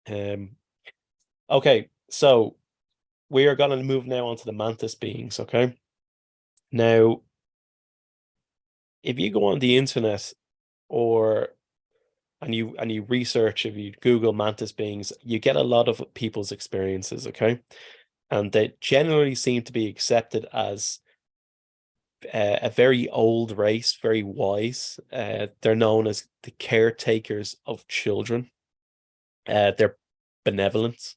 Um, okay, so we are going to move now on to the mantis beings. Okay, now if you go on the internet or and you research, if you Google mantis beings, you get a lot of people's experiences. Okay, and they generally seem to be accepted as a very old race, very wise. They're known as the caretakers of children. They're benevolent.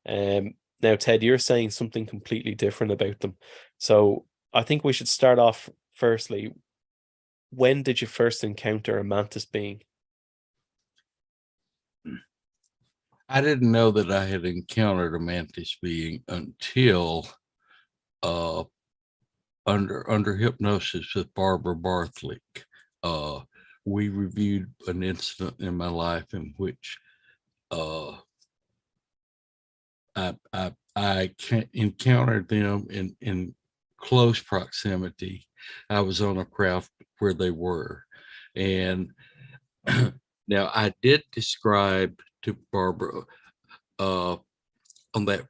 Now, Ted, you're saying something completely different about them. So I think we should start off firstly. When did you first encounter a mantis being? I didn't know that I had encountered a mantis being until uh, under hypnosis with Barbara Barthlick. Uh, we reviewed an incident in my life in which uh, I encountered them in close proximity. I was on a craft where they were, and now I did describe to Barbara uh, on that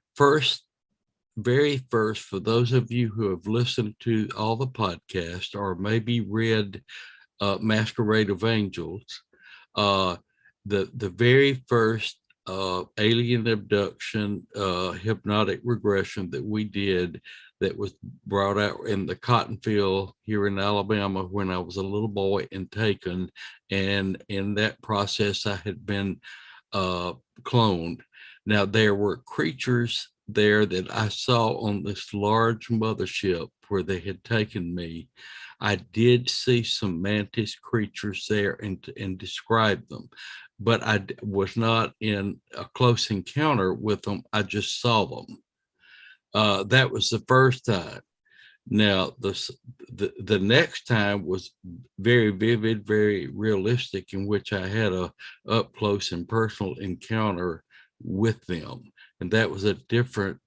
very first, for those of you who have listened to all the podcasts or maybe read Masquerade of Angels, uh, the very first alien abduction hypnotic regression that we did, that was brought out in the cotton field here in Alabama when I was a little boy and taken, and in that process I had been cloned. Now there were creatures there that I saw on this large mothership where they had taken me. I did see some mantis creatures there and describe them, but I was not in a close encounter with them. I just saw them. That was the first time. Now, the next time was very vivid, very realistic, in which I had a up close and personal encounter with them, and that was a different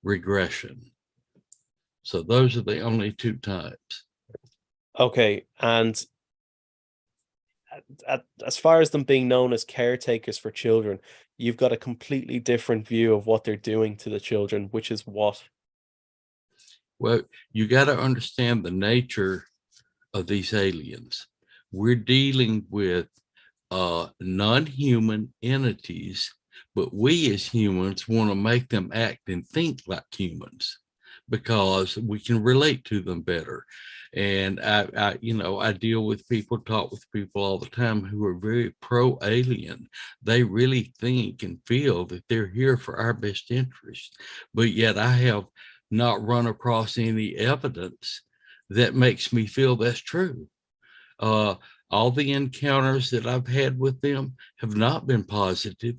regression. So those are the only two times. Okay, and as far as them being known as caretakers for children, you've got a completely different view of what they're doing to the children, which is what? Well, you got to understand the nature of these aliens. We're dealing with non-human entities, but we as humans want to make them act and think like humans because we can relate to them better. And I deal with people, talk with people all the time who are very pro-alien. They really think and feel that they're here for our best interest, but yet I have not run across any evidence that makes me feel that's true. Uh, all the encounters that I've had with them have not been positive.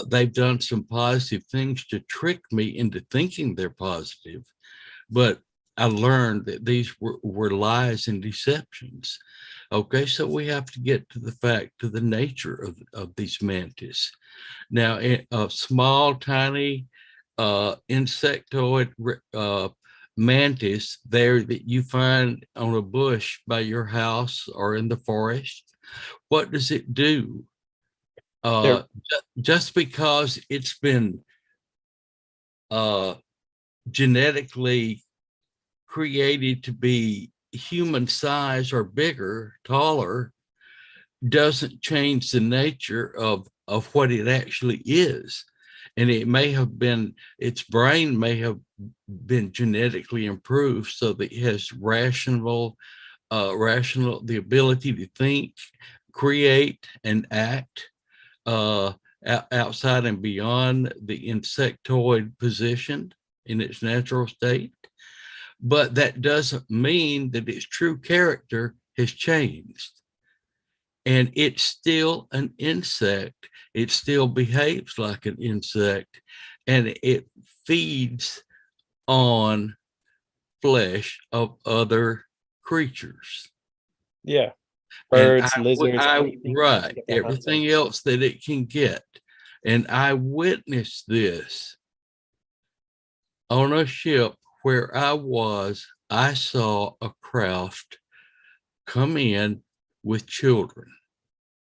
They've done some positive things to trick me into thinking they're positive, but I learned that these were lies and deceptions. Okay, so we have to get to the fact, to the nature of these mantis. Now, a small, tiny insectoid mantis there that you find on a bush by your house or in the forest, what does it do? Uh, They're just because it's been uh, genetically created to be human size or bigger, taller, doesn't change the nature of what it actually is. And it may have been, its brain may have been genetically improved so that it has rational, the ability to think, create, and act uh, outside and beyond the insectoid position in its natural state. But that doesn't mean that its true character has changed. And it's still an insect. It still behaves like an insect, and it feeds on flesh of other creatures. yeah, And birds, lizards, anything that they can right, get their hands on. everything else that it can get. And I witnessed this on a ship where I was. I saw a craft come in with children,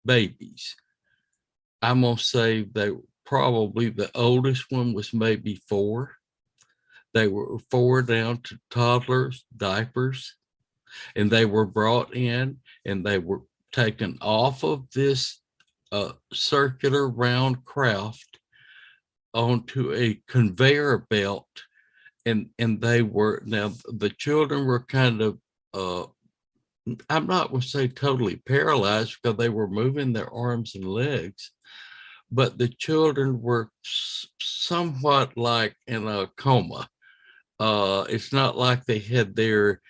babies. I'm gonna say they probably the oldest one was maybe 4. They were 4 down to toddlers, diapers, and they were brought in and they were taken off of this circular round craft onto a conveyor belt. And they were, now the children were kind of uh, I'm not going to say totally paralyzed because they were moving their arms and legs, but the children were somewhat like in a coma. It's not like they had their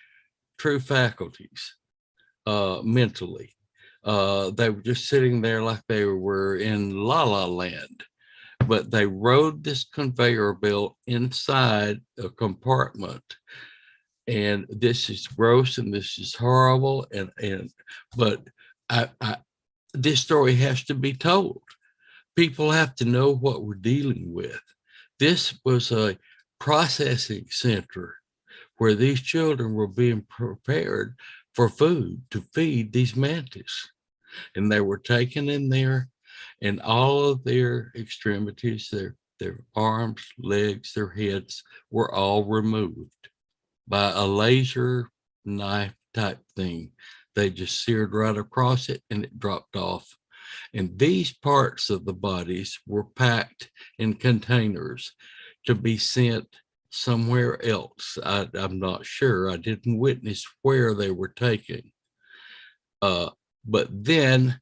true faculties mentally. They were just sitting there like they were in La La Land. But they rode this conveyor belt inside a compartment, and this is gross and this is horrible. And but I this story has to be told. People have to know what we're dealing with. This was a processing center where these children were being prepared for food to feed these mantis. And they were taken in there, and all of their extremities, their arms, legs, their heads were all removed by a laser knife type thing. They just seared right across it and it dropped off. And these parts of the bodies were packed in containers to be sent somewhere else. I'm not sure. I didn't witness where they were taken. But then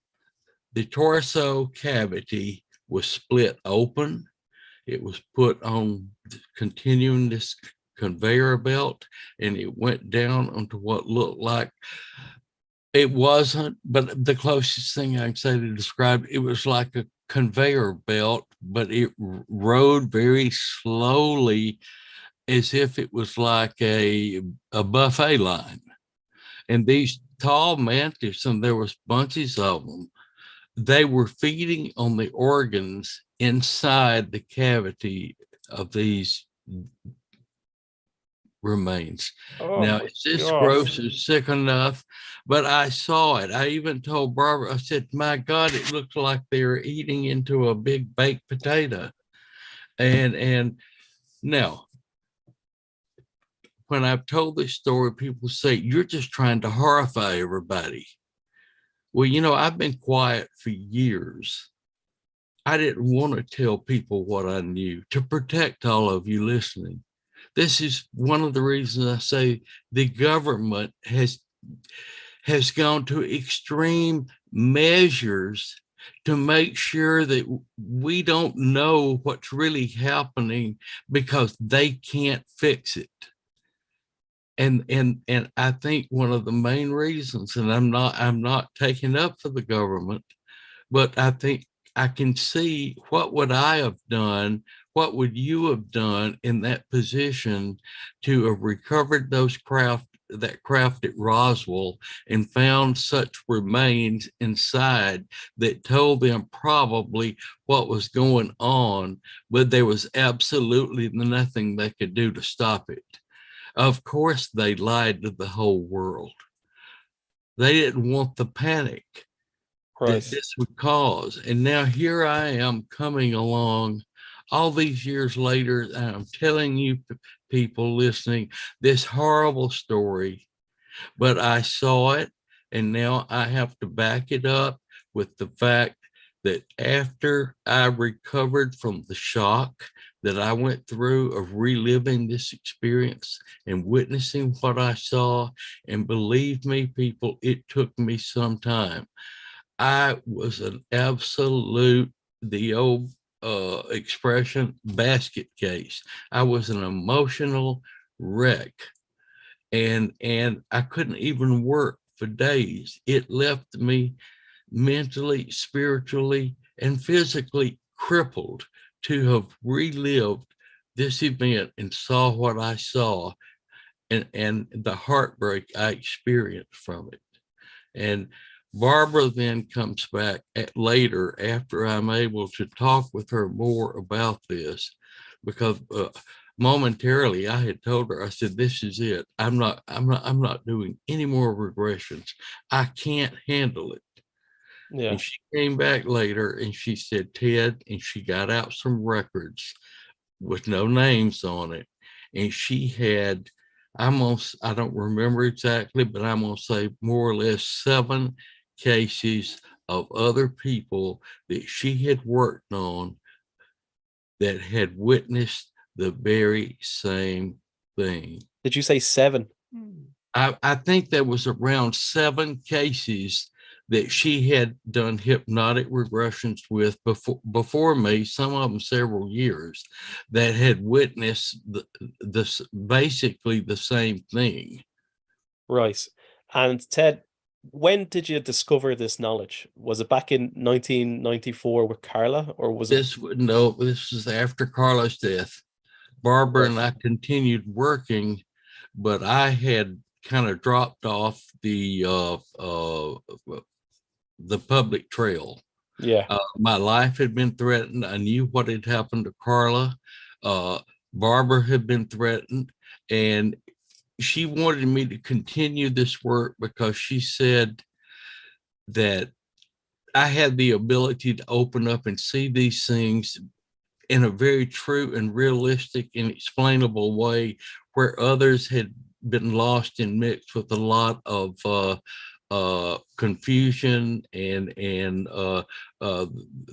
the torso cavity was split open. It was put on continuing this conveyor belt, and it went down onto what looked like, it wasn't, but the closest thing I can say to describe it was like a conveyor belt, but it rode very slowly as if it was like a buffet line. And these tall mantis, and there was bunches of them, they were feeding on the organs inside the cavity of these remains. Oh Now, my is this gosh. gross and sick enough? But I saw it. I even told Barbara, I said, my God, it looked like they were eating into a big baked potato. And now, when I've told this story, people say, you're just trying to horrify everybody. Well, I've been quiet for years. I didn't want to tell people what I knew to protect all of you listening. This is one of the reasons I say the government has gone to extreme measures to make sure that we don't know what's really happening because they can't fix it. And I think one of the main reasons, and I'm not taking up for the government, but I think I can see, what would I have done? What would you have done in that position to have recovered that craft at Roswell and found such remains inside that told them probably what was going on, but there was absolutely nothing they could do to stop it. Of course, they lied to the whole world. They didn't want the panic that Right. this would cause. And now here I am coming along all these years later, and I'm telling you, people listening, this horrible story, but I saw it, and now I have to back it up with the fact that after I recovered from the shock that I went through of reliving this experience and witnessing what I saw, and believe me, people, it took me some time. I was an absolute, the old expression, basket case. I was an emotional wreck, and I couldn't even work for days. It left me mentally, spiritually, and physically crippled to have relived this event and saw what I saw, and the heartbreak I experienced from it. And Barbara then comes back later after I'm able to talk with her more about this, because momentarily I had told her, I said, this is it. I'm not doing any more regressions. I can't handle it. Yeah. And she came back later and she said, Ted, and she got out some records with no names on it. And she had, I don't remember exactly, but I'm going to say more or less 7 cases of other people that she had worked on that had witnessed the very same thing. Did you say 7? I think there was around 7 cases that she had done hypnotic regressions with before me, some of them several years, that had witnessed this basically the same thing. Right. And Ted, when did you discover this knowledge? Was it back in 1994 with Carla, or was it? This was after Carla's death. Barbara Right. and I continued working, but I had kind of dropped off the public trail. Yeah. My life had been threatened. I knew what had happened to Carla. Uh, Barbara had been threatened, and she wanted me to continue this work because she said that I had the ability to open up and see these things in a very true and realistic and explainable way, where others had been lost and mixed with a lot of confusion and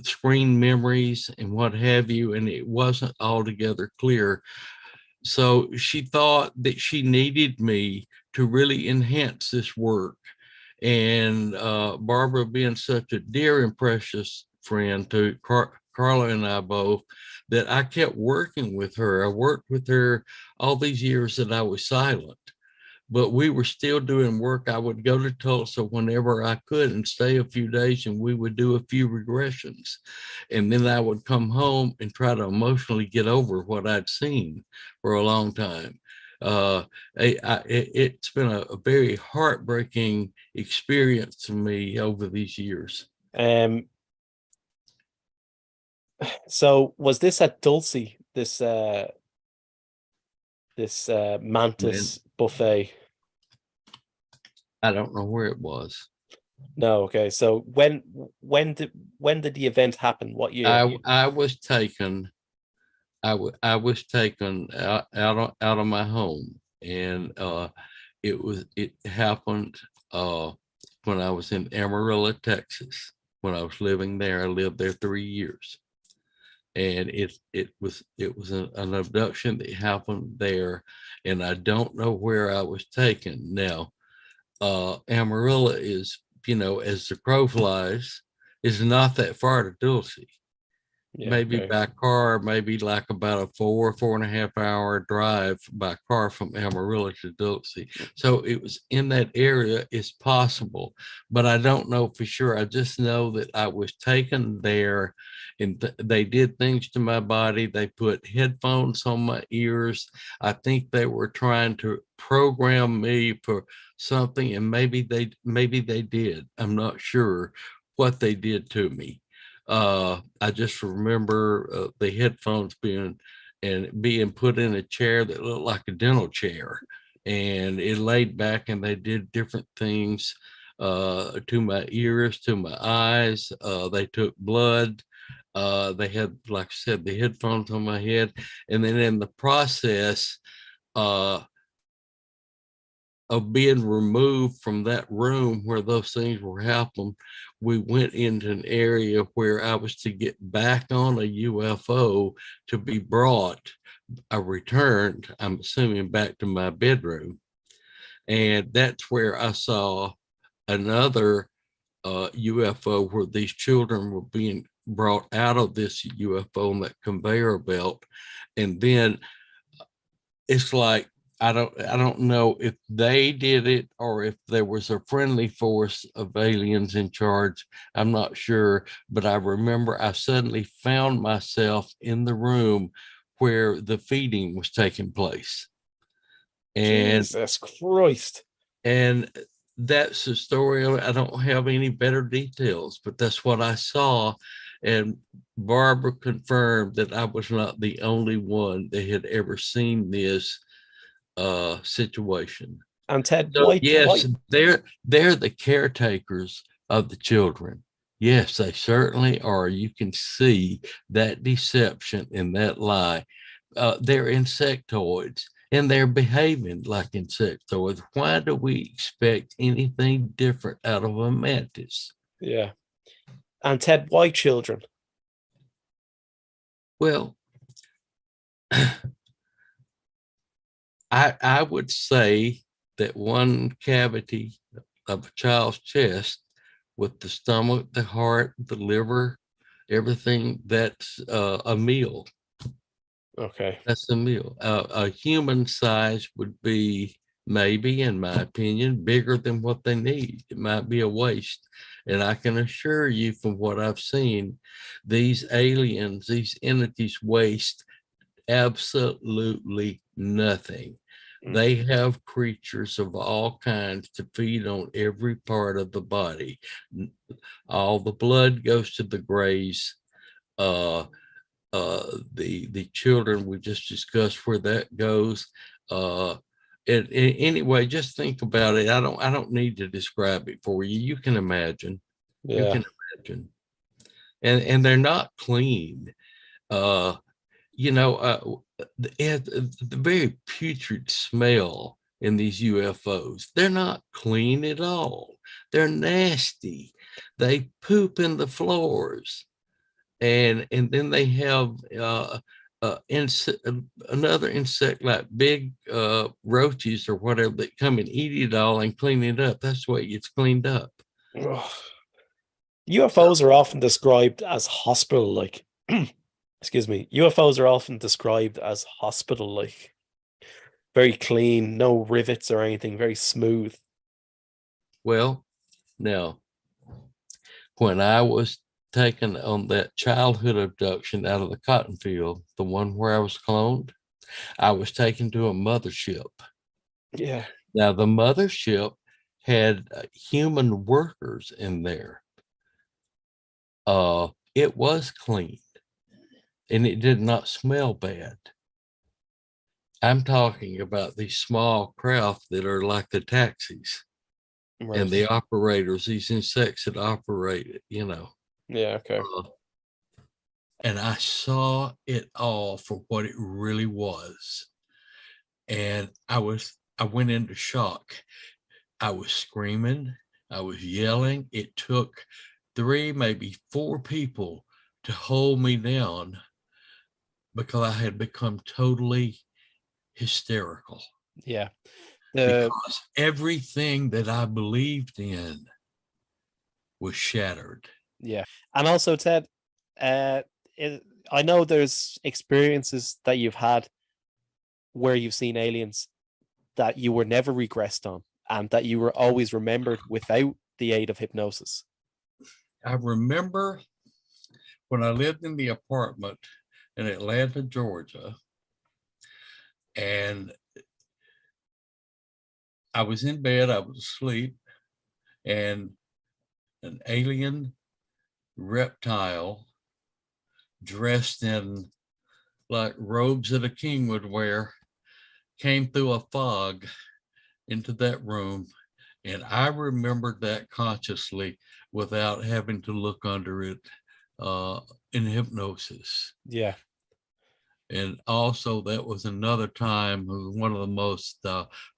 screen memories and what have you, and it wasn't altogether clear. So she thought that she needed me to really enhance this work. And Barbara, being such a dear and precious friend to Carla and I both, that I kept working with her. I worked with her all these years that I was silent, but we were still doing work. I would go to Tulsa whenever I could and stay a few days, and we would do a few regressions. And then I would come home and try to emotionally get over what I'd seen for a long time. It's been a very heartbreaking experience to me over these years. Um. So was this at Dulce? This Man, mantis buffet? I don't know where it was. No. Okay. So when did the event happen? What year? I was taken. I was taken out of my home, and it happened when I was in Amarillo, Texas. When I was living there, I lived there 3 years, and it was an abduction that happened there, and I don't know where I was taken. Now, Amarillo is, as the crow flies, is not that far to Dulce. Yeah. Maybe Okay. by car, maybe like about a 4.5 hour drive by car from Amarillo to Dulce. So it was in that area. It's possible, but I don't know for sure. I just know that I was taken there, and they did things to my body. They put headphones on my ears. I think they were trying to program me for something, and maybe they did. I'm not sure what they did to me. I just remember the headphones being put in a chair that looked like a dental chair, and it laid back, and they did different things to my ears, to my eyes. They took blood. They had, like I said, the headphones on my head, and then in the process, uh, of being removed from that room where those things were happening, we went into an area where I was to get back on a UFO to be brought, I returned, I'm assuming, back to my bedroom. And that's where I saw another UFO where these children were being brought out of this UFO on that conveyor belt. And then it's like, I don't know if they did it or if there was a friendly force of aliens in charge. I'm not sure, but I remember I suddenly found myself in the room where the feeding was taking place. And Jesus Christ. and that's the story of it. I don't have any better details, but that's what I saw. And Barbara confirmed that I was not the only one that had ever seen this situation. And Ted, So why yes, they're the caretakers of the children. Yes, they certainly are. You can see that deception and that lie. They're insectoids and they're behaving like insectoids. Why do we expect anything different out of a mantis? Yeah. And Ted, why children? Well, I would say that one cavity of a child's chest with the stomach, the heart, the liver, everything, that's a meal. Okay. That's a meal. A human size would be maybe, in my opinion, bigger than what they need. It might be a waste. And I can assure you from what I've seen, these aliens, these entities waste absolutely nothing. Mm. They have creatures of all kinds to feed on every part of the body. All the blood goes to the graze. Uh, the children, we just discussed where that goes. Uh, anyway, just think about it. I don't need to describe it for you. You can imagine. You Yeah. can imagine. And they're not clean. Uh, the very putrid smell in these UFOs. They're not clean at all. They're nasty. They poop in the floors, and then they have another insect like big roaches or whatever that come and eat it all and clean it up. That's the way it gets cleaned up. Ugh. So, UFOs are often described as hospital-like. Excuse me. UFOs are often described as hospital-like. Very clean, no rivets or anything, very smooth. well, now when I was taken on that childhood abduction out of the cotton field, the one where I was cloned, I was taken to a mothership. Yeah. Now, the mothership had human workers in there. It was clean and it did not smell bad. I'm talking about these small craft that are like the taxis and Right. the operators, these insects that operate it. Yeah, okay. Uh, and I saw it all for what it really was. And I went into shock. I was screaming, I was yelling. It took three, maybe four people to hold me down because I had become totally hysterical Yeah. The because everything that I believed in was shattered. yeah. And also, Ted, uh it, I know there's experiences that you've had where you've seen aliens that you were never regressed on and that you were always remembered without the aid of hypnosis. I remember when I lived in the apartment in Atlanta, Georgia, and I was in bed, I was asleep, and an alien reptile dressed in like robes that a king would wear came through a fog into that room. And I remembered that consciously without having to look under it uh, in hypnosis. Yeah. And also, that was another time, one of the most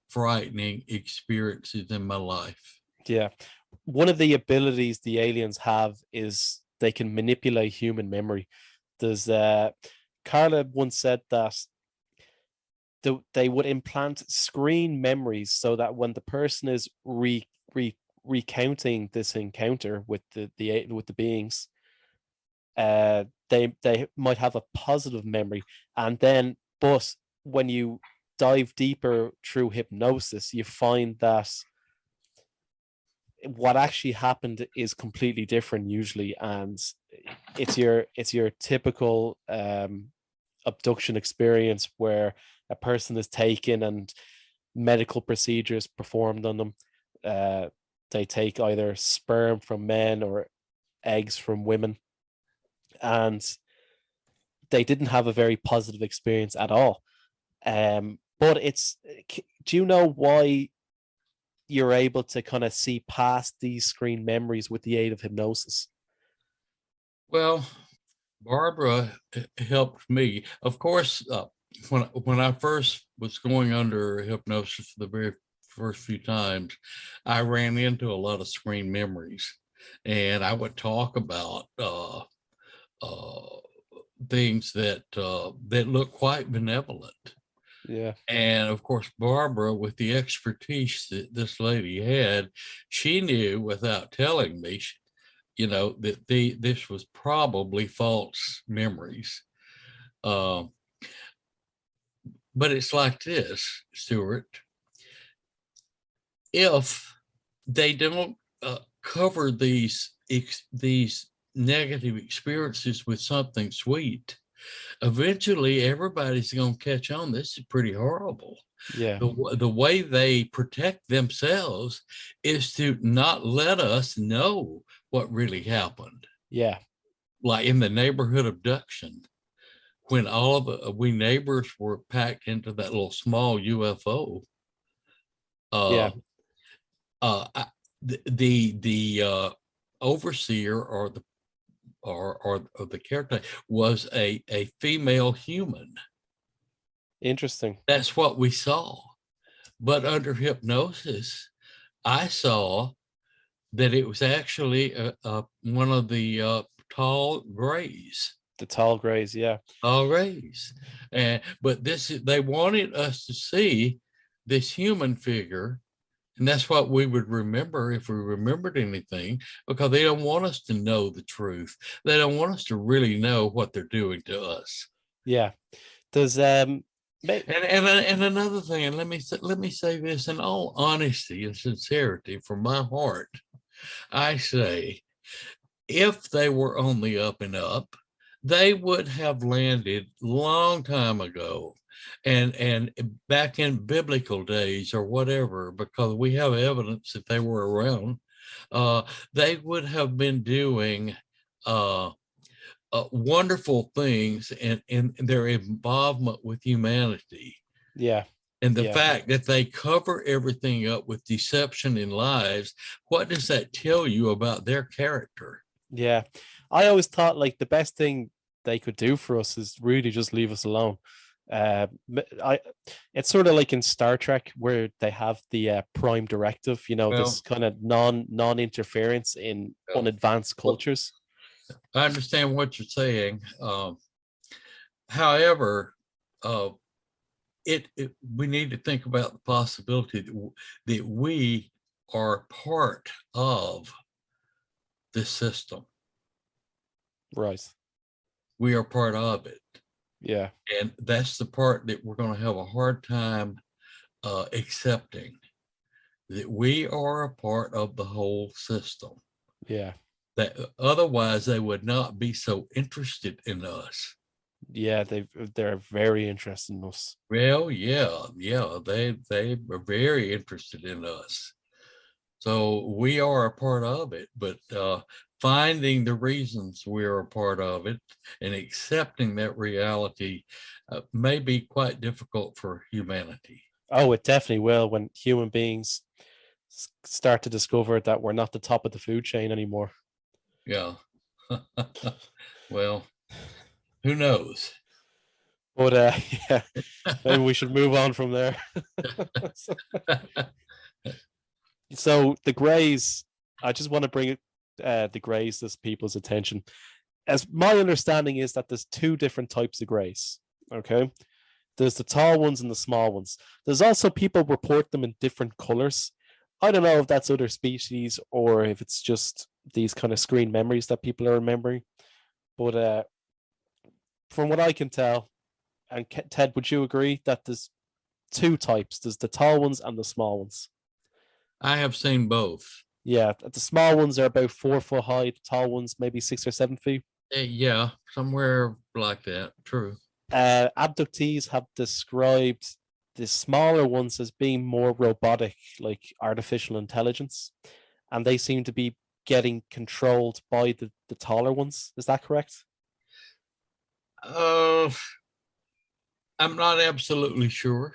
frightening experiences in my life. Yeah. One of the abilities the aliens have is they can manipulate human memory. There's Carla once said that they would implant screen memories so that when the person is recounting this encounter with the beings, they might have a positive memory, and then but when you dive deeper through hypnosis, you find that what actually happened is completely different usually, and it's your typical abduction experience where a person is taken and medical procedures performed on them. Uh, they take either sperm from men or eggs from women, and they didn't have a very positive experience at all. But do you know why you're able to kind of see past these screen memories with the aid of hypnosis? Well, Barbara helped me. Of course, when I first was going under hypnosis for the very first few times, I ran into a lot of screen memories, and I would talk about uh, things that look quite benevolent. Yeah. And of course, Barbara, with the expertise that this lady had, she knew without telling me, that this was probably false memories. Uh, but it's like this, Stuart. If they don't cover these negative experiences with something sweet, eventually everybody's going to catch on. This is pretty horrible. Yeah. The way they protect themselves is to not let us know what really happened. Yeah. Like in the neighborhood abduction, when all of we neighbors were packed into that little small UFO, Yeah. uh, the overseer or the caretaker was a female human. Interesting. That's what we saw. But under hypnosis, I saw that it was actually one of the tall grays. The tall grays. Yeah. Tall grays. But they wanted us to see this human figure, and that's what we would remember if we remembered anything, because they don't want us to know the truth. They don't want us to really know what they're doing to us. Yeah. Does And another thing, and let me say this in all honesty and sincerity from my heart. I say, if they were on the up and up, they would have landed long time ago, and back in biblical days or whatever, because we have evidence that they were around. They would have been doing uh, wonderful things in their involvement with humanity. yeah. And the Yeah. fact that they cover everything up with deception and lies, what does that tell you about their character? Yeah. I always thought like the best thing they could do for us is really just leave us alone. I it's sort of like in Star Trek where they have the prime directive, this Well, kind of non-interference in well, unadvanced well, cultures. I understand what you're saying. However, uh, we need to think about the possibility that we are part of this system. Right. We are part of it. Yeah. And that's the part that we're going to have a hard time accepting, that we are a part of the whole system. Yeah. That otherwise they would not be so interested in us. Yeah, they're very interested in us. Well, yeah, they are very interested in us. So we are a part of it, but finding the reasons we're a part of it and accepting that reality may be quite difficult for humanity. Oh, it definitely will when human beings start to discover that we're not the top of the food chain anymore. Yeah. Well, who knows? But yeah, maybe we should move on from there. So the Greys, I just want to bring the Greys to people's attention. As my understanding is that there's two different types of Greys. Okay, there's the tall ones and the small ones. There's also people report them in different colors. I don't know if that's other species or if it's just these kind of screen memories that people are remembering. But from what I can tell, and Ted, would you agree that there's two types? There's the tall ones and the small ones. I have seen both. Yeah, the small ones are about 4 foot high. The tall ones maybe 6 or 7 feet. Yeah, somewhere like that. True. Abductees have described the smaller ones as being more robotic, like artificial intelligence, and they seem to be getting controlled by the taller ones. Is that correct? Uh, I'm not absolutely sure.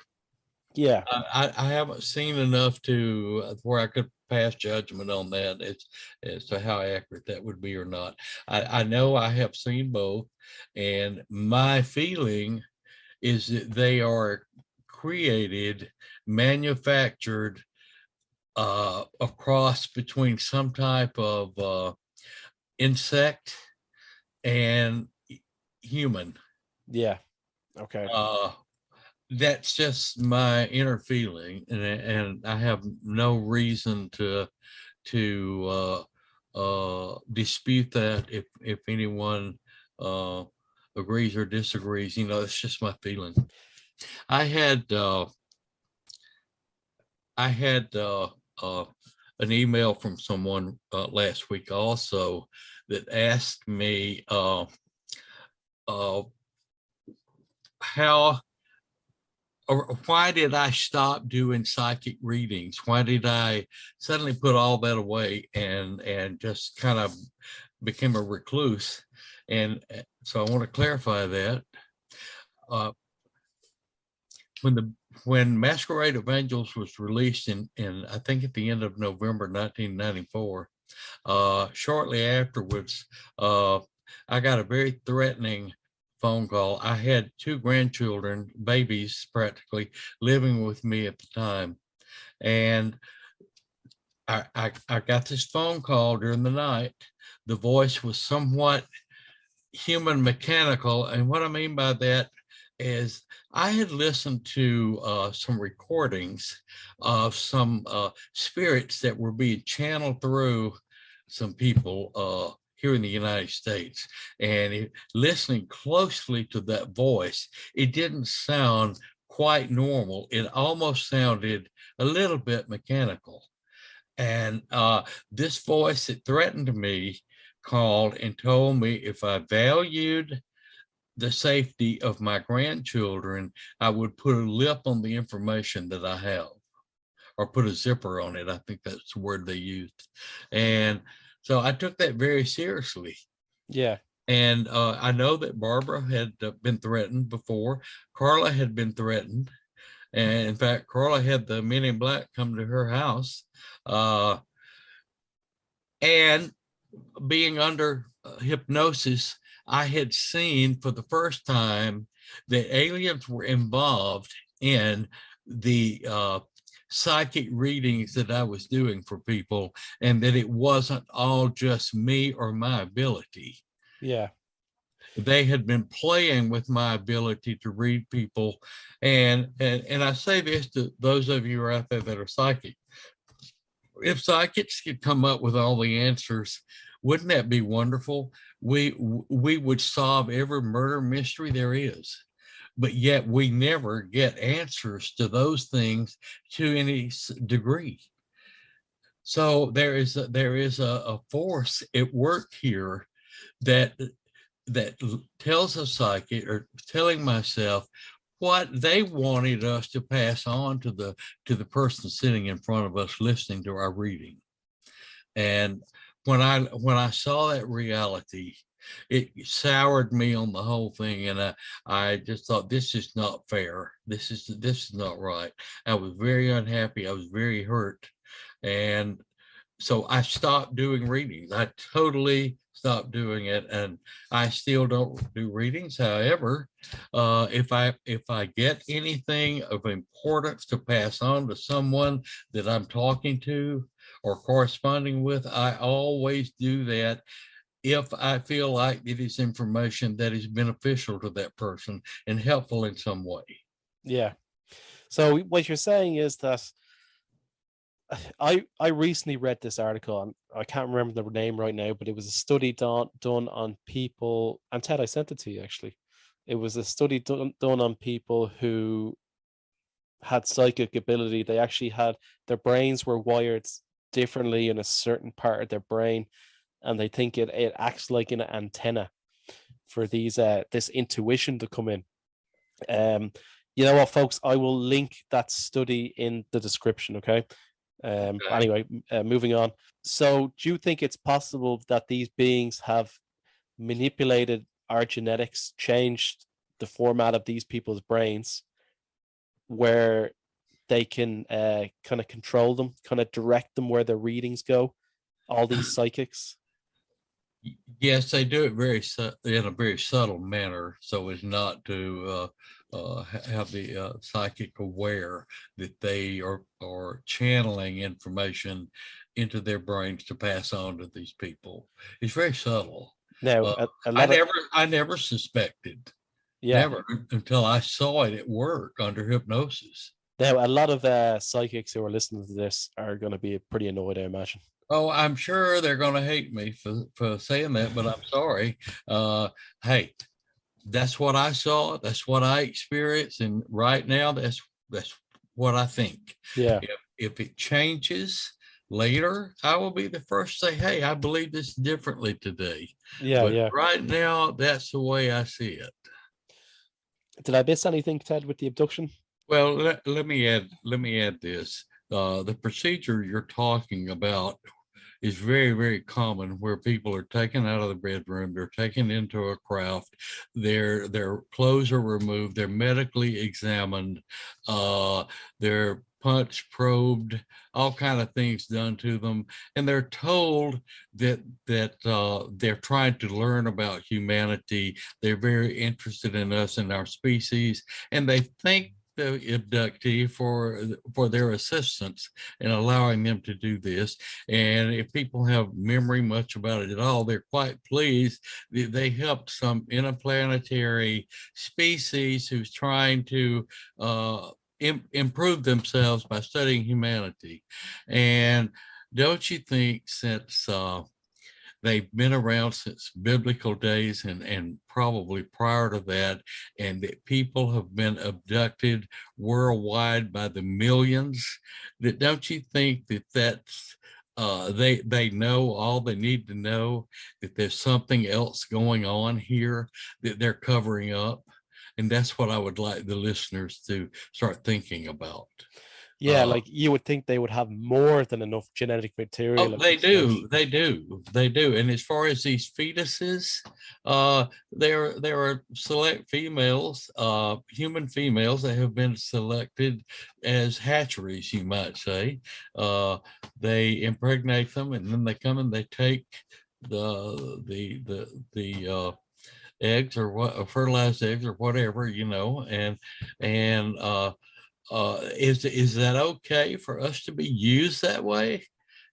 Yeah. I haven't seen enough to where I could pass judgment on that as to how accurate that would be or not. I know I have seen both, and my feeling is that they are created, manufactured, a cross between some type of insect and human. Yeah. Okay. Uh, that's just my inner feeling, and I have no reason to dispute that if anyone uh, agrees or disagrees. It's just my feeling. I had uh, I had an email from someone last week also that asked me uh, how or why did I stop doing psychic readings? Why did I suddenly put all that away and just kind of became a recluse? And so I want to clarify that. Uh, when the when Masquerade of Angels was released in I think at the end of November 1994, shortly afterwards, I got a very threatening phone call. I had two grandchildren, babies practically, living with me at the time. And I got this phone call during the night. The voice was somewhat human mechanical. And what I mean by that is I had listened to some recordings of some spirits that were being channeled through some people here in the United States. And listening closely to that voice, it didn't sound quite normal. It almost sounded a little bit mechanical. And this voice that threatened me called and told me if I valued the safety of my grandchildren, I would put a lip on the information that I have, or put a zipper on it. I think that's the word they used. And so I took that very seriously. Yeah. And I know that Barbara had been threatened before. Carla had been threatened. And in fact, Carla had the Men in Black come to her house. And being under hypnosis, I had seen for the first time that aliens were involved in the psychic readings that I was doing for people, and that it wasn't all just me or my ability. Yeah. They had been playing with my ability to read people. And I say this to those of you who are out there that are psychic. If psychics could come up with all the answers, wouldn't that be wonderful? We would solve every murder mystery there is, but yet we never get answers to those things to any degree. So there is a force at work here that that tells a psychic, or telling myself, what they wanted us to pass on to the person sitting in front of us listening to our reading. And when I saw that reality, it soured me on the whole thing. And I just thought, this is not fair. This is not right. I was very unhappy. I was very hurt. And so I stopped doing readings. I totally stopped doing it, and I still don't do readings. However, if I get anything of importance to pass on to someone that I'm talking to or corresponding with, I always do that if I feel like it is information that is beneficial to that person and helpful in some way. Yeah. So what you're saying is that I recently read this article, and I can't remember the name right now, but it was a study done on people. And Ted, I sent it to you actually. It was a study done on people who had psychic ability. They actually had their brains were wired differently in a certain part of their brain, and they think it acts like an antenna for these this intuition to come in. Um, you know what, folks? I will link that study in the description. Okay. Okay. Anyway, moving on. So, do you think it's possible that these beings have manipulated our genetics, changed the format of these people's brains, where they can kind of control them, kind of direct them where their readings go, all these psychics? Yes, they do it in a very subtle manner, so as not to have the psychic aware that they are channeling information into their brains to pass on to these people. It's very subtle. Now, Uh, a lot of I never suspected, yeah, never until I saw it at work under hypnosis. now a lot of psychics who are listening to this are going to be pretty annoyed, I imagine. Oh, I'm sure they're going to hate me for saying that, but I'm sorry. Hey, that's what I saw. That's what I experienced, and right now, that's what I think. Yeah, If it changes later, I will be the first to say, "Hey, I believe this differently today." yeah, But yeah. right now, that's the way I see it. Did I miss anything, Ted, with the abduction? Well, let me add this. The procedure you're talking about is very, very common where people are taken out of the bedroom, they're taken into a craft, their clothes are removed, they're medically examined, they're punched, probed, all kind of things done to them, and they're told that they're trying to learn about humanity. They're very interested in us and our species, and they thank the abductee for their assistance in allowing them to do this. And if people have memory much about it at all, they're quite pleased that they helped some interplanetary species who's trying to improve themselves by studying humanity. And don't you think, since they've been around since biblical days and probably prior to that, and that people have been abducted worldwide by the millions, that don't you think that that's they know all they need to know, that there's something else going on here that they're covering up? And that's what I would like the listeners to start thinking about. Yeah, Uh, like you would think they would have more than enough genetic material Oh, and they information. do. They do. They do. And as far as these fetuses, there are select females, human females that have been selected as hatcheries, you might say. They impregnate them, and then they come and they take the eggs or what, fertilized eggs or whatever, and is that okay for us to be used that way?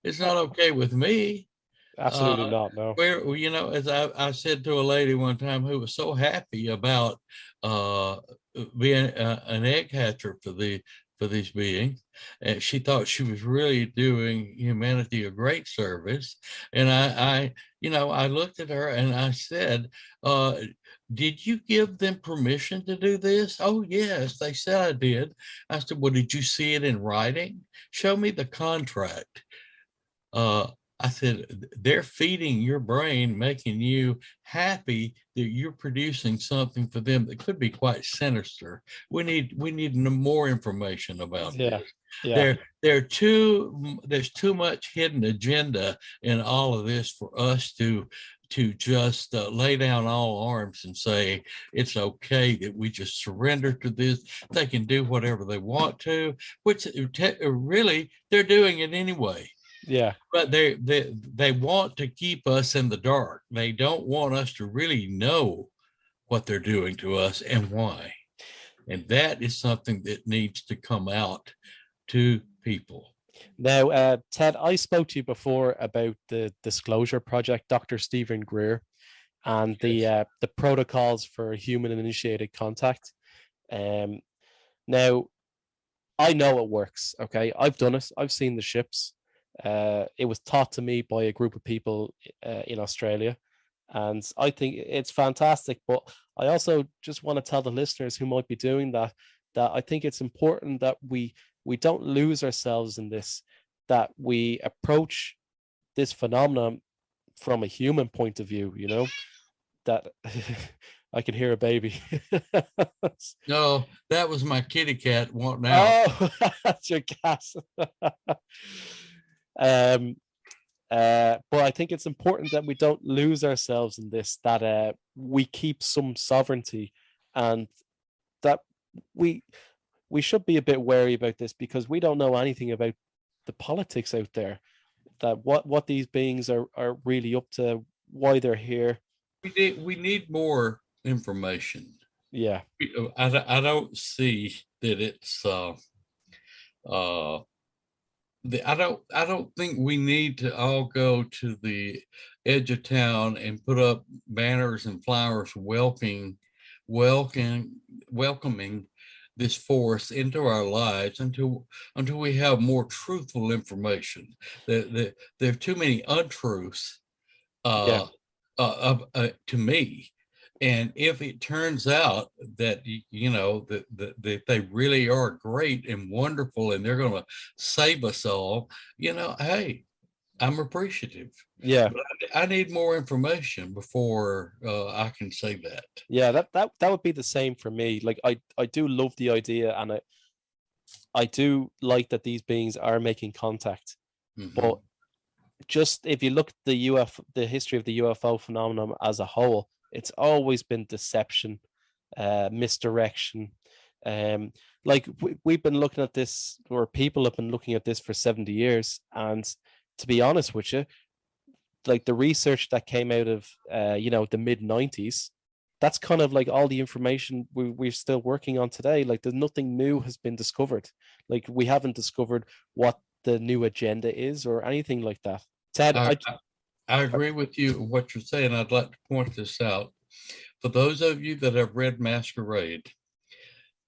It's Uh, not okay with me. Absolutely Uh, not. No. where as I said to a lady one time who was so happy about uh, being an egg hatcher for these beings, and she thought she was really doing humanity a great service. And I looked at her and I said, "Did you give them permission to do this?" "Oh, yes, they said I did." I said, "Well, did you see it in writing? Show me the contract." uh, I said, they're feeding your brain, making you happy that you're producing something for them that could be quite sinister. We need more information about Yeah, this. yeah, There's too much hidden agenda in all of this for us to just lay down all arms and say it's okay that we just surrender to this. They can do whatever they want to, which really they're doing it anyway. yeah, But they want to keep us in the dark. They don't want us to really know what they're doing to us and why. And that is something that needs to come out to people. Now, Ted, I spoke to you before about the Disclosure Project, Dr. Stephen Greer, and Yes. the protocols for human initiated contact. Um, Now, I know it works. Okay, I've done it. I've seen the ships. It was taught to me by a group of people in Australia, and I think it's fantastic. But I also just want to tell the listeners who might be doing that that I think it's important that we don't lose ourselves in this. That we approach this phenomenon from a human point of view. You know that I can hear a baby. No, that was my kitty cat wanting out. Oh, that's your gas. um, but I think it's important that we don't lose ourselves in this, that we keep some sovereignty and that we we should be a bit wary about this because we don't know anything about the politics out there. That what these beings are really up to, why they're here. We need more information. Yeah, I don't see that it's uh I don't think we need to all go to the edge of town and put up banners and flowers welcoming welcoming this force into our lives until we have more truthful information. There are too many untruths yeah, uh, to me. And if it turns out that that they really are great and wonderful, and they're going to save us all, hey, I'm appreciative. yeah, But I need more information before I can say that. yeah. That would be the same for me. Like I do love the idea, and I do like that these beings are making contact. But Mhm. just if you look at the history of the UFO phenomenon as a whole, it's always been deception, misdirection. Um, like we've been looking at this, or people have been looking at this for 70 years. And to be honest with you, like the research that came out of the mid 90s, that's kind of like all the information we're still working on today. Like there's nothing new has been discovered. Like we haven't discovered what the new agenda is or anything like that. Ted, I, I agree with you what you're saying. I'd like to point this out. For those of you that have read Masquerade,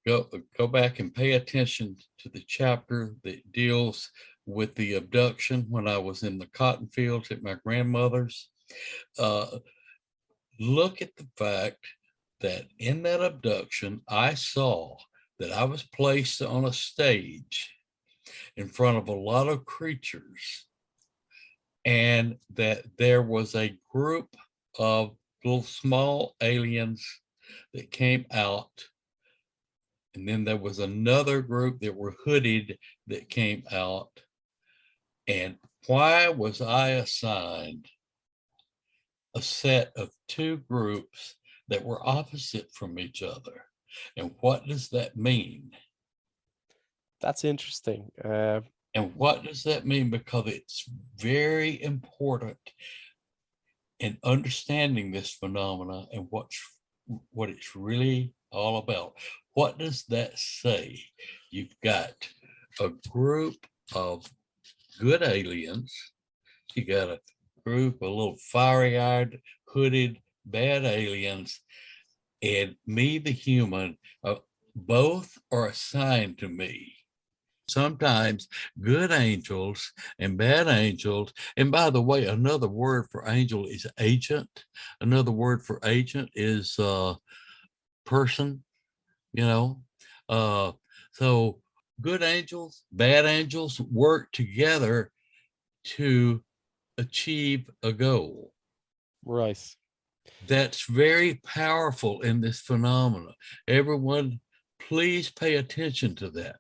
go back and pay attention to the chapter that deals with the abduction when I was in the cotton fields at my grandmother's. Uh, Look at the fact that in that abduction, I saw that I was placed on a stage in front of a lot of creatures, and that there was a group of little small aliens that came out. And then there was another group that were hooded that came out. And why was I assigned a set of two groups that were opposite from each other? And what does that mean? that's interesting. And what does that mean? Because it's very important in understanding this phenomena and what it's really all about. What does that say? You've got a group of good aliens. You got a group of little fiery-eyed, hooded, bad aliens, and me, the human. Both are assigned to me. Sometimes good angels and bad angels. And by the way, another word for angel is agent. Another word for agent is person, you know. Uh, so good angels, bad angels work together to achieve a goal. Right. That's very powerful in this phenomena. Everyone, please pay attention to that.